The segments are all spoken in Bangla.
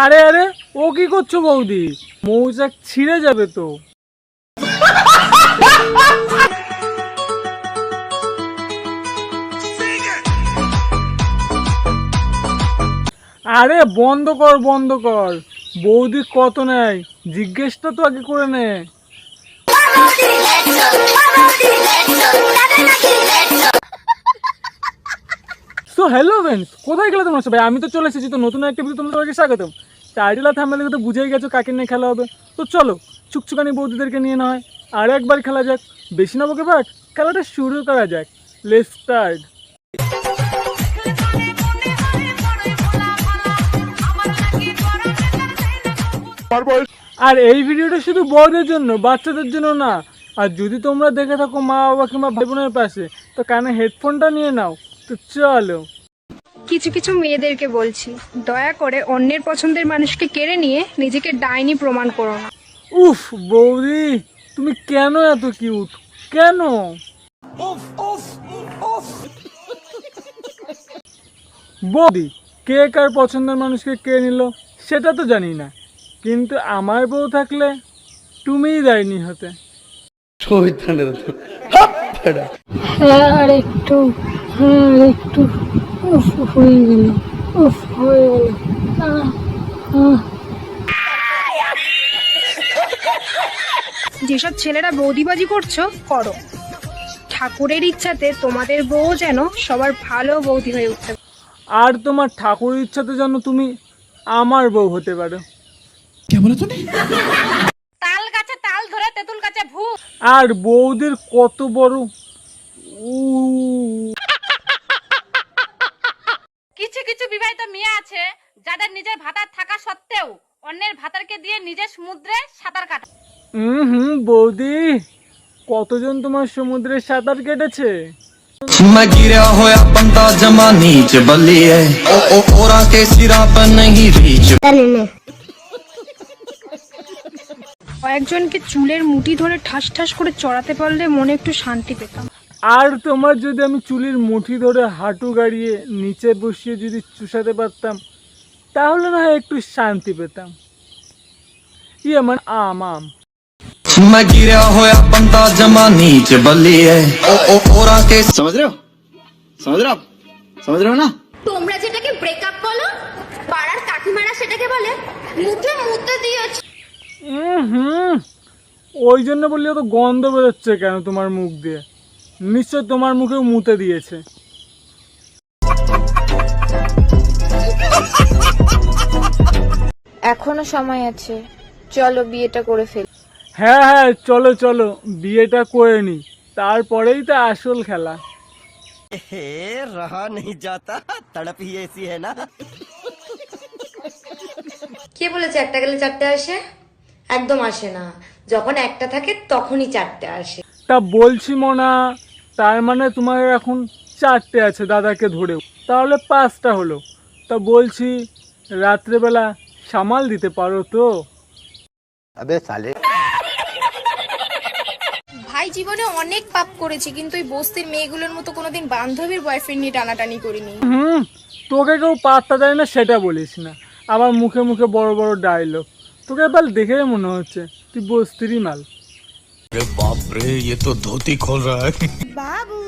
আরে আরে, ও কি করছো বৌদি? মৌচাক ছিঁড়ে যাবে তো। আরে বন্ধ কর বন্ধ কর, বৌদি কত নেয় জিজ্ঞেসটা তো আগে করে নে। সো হ্যালো ফ্রেন্ডস, কোথায় গেলে তোমরা সবাই? আমি তো চলে এসেছি তো নতুন একটা ভিডিও, তোমাদেরকে স্বাগতম। টাইটেল আর থাম্বনেল দেখে তো বুঝেই গেছো কাকে নিয়ে খেলা হবে। তো চলো চুকচুকানি বৌদিদেরকে নিয়ে না হয় আর একবার খেলা যাক। বেশি না বকে বাট খেলাটা শুরু করা যাক। Let's start. আর এই ভিডিওটা শুধু বড়দের জন্য, বাচ্চাদের জন্য না। আর যদি তোমরা দেখে থাকো মা বাবা কিংবা ভাই বোনের পাশে, তো কানে হেডফোনটা নিয়ে নাও। তো চলো। কিছু কিছু মেয়েদেরকে বলছি, দয়া করে অন্যের পছন্দের মানুষকে কেড়ে নিয়ে নিজেকে ডাইনি প্রমাণ করো না। উফ বৌদি, তুমি কেন এত কিউট? কেন? বৌদি, কে কার পছন্দের মানুষকে কে নিল সেটা তো জানি না, কিন্তু আমার বউ থাকলে তুমিই ডাইনি হতে। হ্যাঁ আর একটু, উফ হয়ে গেল, হয়ে গেল। যেসব ছেলেরা বৌদিবাজি করছো করো, ঠাকুরের ইচ্ছাতে তোমাদের বউ যেন সবার ভালো বৌদি হয়ে উঠতে। আর তোমার ঠাকুরের ইচ্ছাতে যেন তুমি আমার বউ হতে পারো। তাল গাছে তাল ধরে তেঁতুল গাছে ভূত। আর বৌদির কত বড় কিছু কিছু বিবাহিত মেয়ে আছে যাদের নিজের ভাতার থাকা সত্ত্বেও অন্যের ভাতারকে দিয়ে নিজের সমুদ্রে সাঁতার কাটে। বৌদি, কতজন তোমার সমুদ্রে সাঁতার কেটেছে? मैं गिरा होया बंदा जमा नीच बलिए ओ ओरा के सिरा पर नहीं रीच। কয়েকজনকে চুলের মুঠি ধরে ঠাস ঠাস করে চড়াতে পারলে মনে একটু শান্তি পেতাম। আর তোমার যদি আমি চুলির মুঠি ধরে হাঁটু গাড়িয়ে নিচে বসিয়ে যদি চুষাতে পারতাম, তাহলে না হয় একটু শান্তি পেতাম। ইয়ে মানে আম। मैं गिरा होया बंदा जमा नीच बलिए ओ ओरा के समझ रहे हो ना? তোমরা যেটাকে ব্রেকআপ বলো, পাড়ার কাকিমারা সেটাকে বলে মুখে মুতে দিয়েছে। ওই জন্য বললে তো গন্ধ বেরোচ্ছে কেন তোমার মুখ দিয়ে? নিশ্চয় তোমার মুখেও মুতে দিয়েছে। এখনো সময় আছে, চলো বিয়েটা করে ফেলি। হ্যাঁ হ্যাঁ, চলো চলো বিয়েটা করে নি, তারপরেই তো আসল খেলা। रहा नहीं जाता, तड़प ही ऐसी है ना। কে বলেছে একটা গেলে চারটে আসে? একদম আসে না, যখন একটা থাকে তখনই চারটে আসে। তা বলছি মোনা, তার মানে তোমার এখন 4টে আছে দাদাকে ধরেও, তাহলে 5টা হলো। তা বলছি রাত্রেবেলা সামাল দিতে পারো তো? अबे साले। ভাই জীবনে অনেক পাপ করেছি, কিন্তু ওই বস্তির মেয়েগুলোর মতো কোনোদিন বান্ধবীর বয়ফ্রেন্ড নিয়ে টানাটানি করিনি। তোকে কেউ পাত্তা দেয় না সেটা বলিস না, আবার মুখে মুখে বড় বড় ডায়লগ। তোকে এবার দেখে মনে হচ্ছে তুই বস্তিরই মাল। बाप रे, ये तो धोती खोल रहा है। বাবু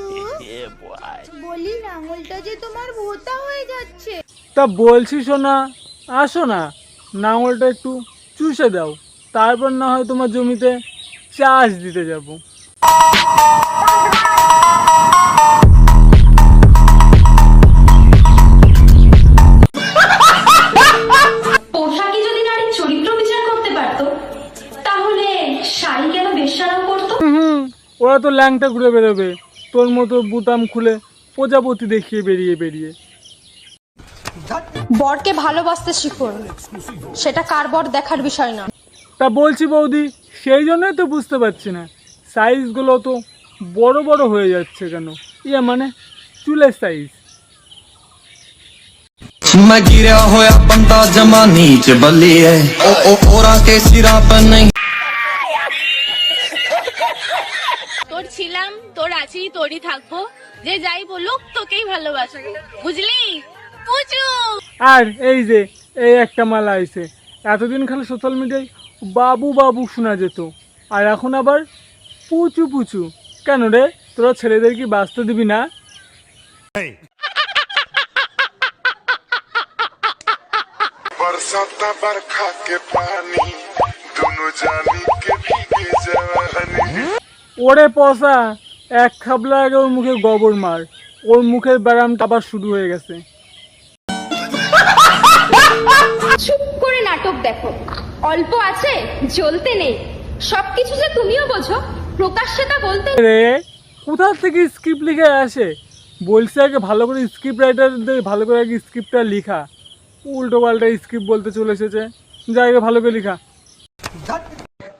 বলি আঙুলটা যে তোমার ভোঁতা হয়ে যাচ্ছে। তা বলছি শোনা, আসো না, নাঙলটা একটু চুষে দাও, তারপর না হয় তোমার জমিতে চাষ দিতে যাব। পোশাকই যদি নারীর চরিত্র বিচার করতে পারতো, তাহলে শাড়ি কেন বেশ্যারাম করতো? ওরা তো ল্যাংটা ঘুরে বেরোবে তোর মতো বুতাম খুলে প্রজাপতি দেখিয়ে বেরিয়ে বেরিয়ে। বরকে ভালোবাসতে শিখুন, সেটা কার বর দেখার বিষয় না। তা বলছি বৌদি, সেই জন্যই তো বুঝতে পারছি না সাইজগুলো তো বড় বড় হয়ে যাচ্ছে কেন? ইয়ে মানে চুলের সাইজ। मैं गिरा होया बंदा जमा नीच बलिए ओ ओरा के सिरा पर नहीं। তোর ছিলাম, তোর আছি, তোরই থাকবো, যে যাই বলুক তোকেই ভালোবাসা, বুঝলি? পুচু। আর এই যে এই একটা মালা আইছে, এতদিন খালি সোশ্যাল মিডিয়ায় বাবু বাবু শোনা যেত, আর এখন আবার পুচু পুচু। কেন রে, তোরা ছেলেদের কি বাঁচতে দিবি না? बरसाता बरखा के पानी दोनों जानी के भीगे जवानी। ওরে পচা, এক খাবলা আগে ওর মুখে গোবর মার, ওর মুখের ব্যায়ামটা আবার শুরু হয়ে গেছে। চুপ করে নাটক দেখো, অল্প আছে জ্বলতে নেই। সবকিছু যে তুমিও বোঝো, প্রকাশ্যে তা বলতে রে কোথা থেকে স্ক্রিপ্ট লিখে আসে? বলছি আগে ভালো করে স্ক্রিপ্ট রাইটারদের ভালো করে আগে স্ক্রিপ্টটা লিখা, উল্টো পাল্টা স্ক্রিপ্ট বলতে চলে এসেছে। জায়গা ভালো করে লিখা।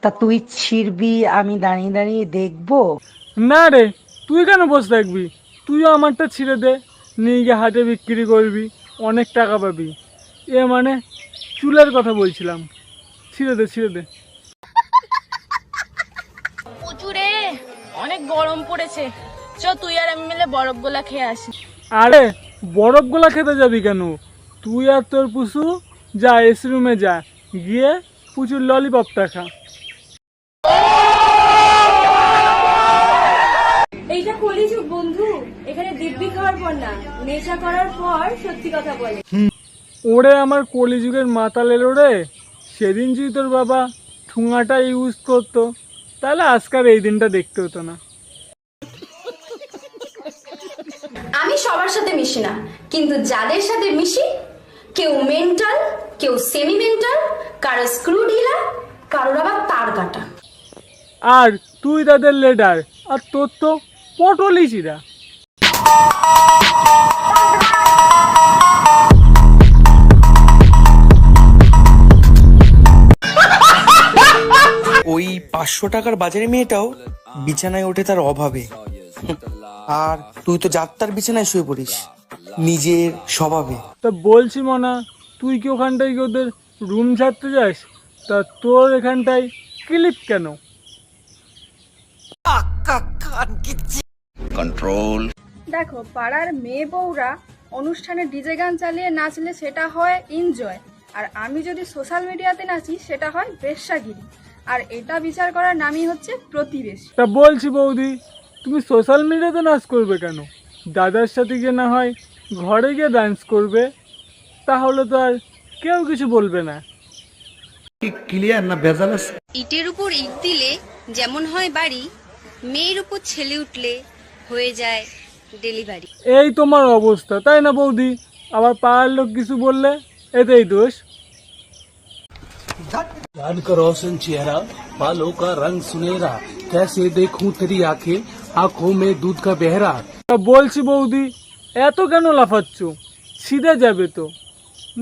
তা তুই ছিড়বি, আমি দাঁড়িয়ে দাঁড়িয়ে দেখবো? না রে, তুই কেন বসে থাকবি? তুইও আমারটা ছিঁড়ে দে, নিয়ে গিয়ে হাটে বিক্রি করবি, অনেক টাকা পাবি। এ মানে চুলের কথা বলছিলাম, ছিঁড়ে দে ছিঁড়ে দে। প্রচুরে অনেক গরম পড়েছে, চ তুই আর আমি মিলে বরফ গোলা খেয়ে আসি। আরে বরফ গোলা খেতে যাবি কেন? তুই আর তোর পুষু যা এসি রুমে যা, গিয়ে পুচুর ললিপপটা খা। এইটা কলিযুগ বন্ধু, এখানে দিব্যি খাওয়ার পর না, নেশা করার পর সত্যি কথা বলে। ওরে আমার কলিযুগের মাতাল এলো রে। সেদিন যদি তোর বাবা ঠুঙাটা ইউজ করতো, তাহলে আজকাল এই দিনটা দেখতে হতো না। আমি সবার সাথে মিশি না, কিন্তু যাদের সাথে মিশি কেউ মেন্টাল, কেউ সেমি মেন্টাল, কারো স্ক্রু ঢিলা, কারোর আবার তার কাটা। আর তুই তাদের লিডার, আর তোর তো পটলই চিরা। ওই 500 টাকার বাজারে মেয়েটাও বিছানায় ওঠে তার অভাবে, আর তুই তো যাত্রার বিছানায় শুয়ে পড়িস নিজের স্বভাবে। তা বলছি মনা, তুই কি ওখানটায় কি ওদের রুম ছাড়তে যাস? তা তোর এখানটায় ক্লিপ কেন? कंट्रोल। দেখো, পাড়ার মেয়ে বউরা অনুষ্ঠানে ডিজে গান চালিয়ে নাচলে সেটা হয় এনজয়, আর আমি যদি সোশ্যাল মিডিয়াতে নাচি সেটা হয় বেশ্যাগিরি। আর এটা বিচার করার নামই হচ্ছে প্রতিবেশী। তা বলছি বৌদি, তুমি সোশ্যাল মিডিয়াতে নাচ করবে কেন? দাদার সাথে গিয়ে না হয় ঘরে গিয়ে ডান্স করবে, তাহলে তো আর কেউ কিছু বলবে না। ক্লিয়ার না ভেজাল আছে? ইটের উপর ইট দিলে যেমন হয় বাড়ি, মেয়ের উপর ছেলে উঠলে হয়ে যায় ডেলিভারি। এই তোমার অবস্থা, তাই না বৌদি? আবার পাড়ার লোক কিছু বললে এতেই দোষ। चांद का रोशन चेहरा, बालों का रंग सुनहरा, कैसे देखूं तेरी आंखें, आंखों में दूध का बहरा। তা বলছি বৌদি, এত কেন লাফাচ্ছ? ছিঁড়ে যাবে তো।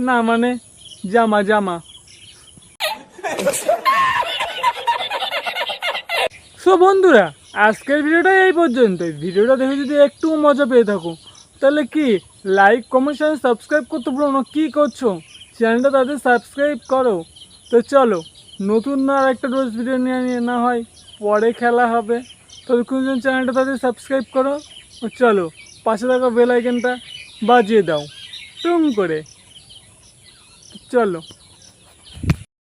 না মানে জামা জামা। সো বন্ধুরা, আজকের ভিডিওটা এই পর্যন্তই। ভিডিওটা দেখে যদি একটু মজা পেয়ে থাকো, তাহলে কি লাইক কমেন্ট শেয়ার সাবস্ক্রাইব করতে ভুলো না। কী করছো? চ্যানেলটা তাদের সাবস্ক্রাইব করো। তো চলো, নতুন না আর একটা রোজ ভিডিও নিয়ে না হয় পরে খেলা হবে। ততক্ষণ চ্যানেলটা তাদের সাবস্ক্রাইব করো। চলো, পাশে থাকা বেল আইকনটা বাজিয়ে দাও টুম করে। চলো।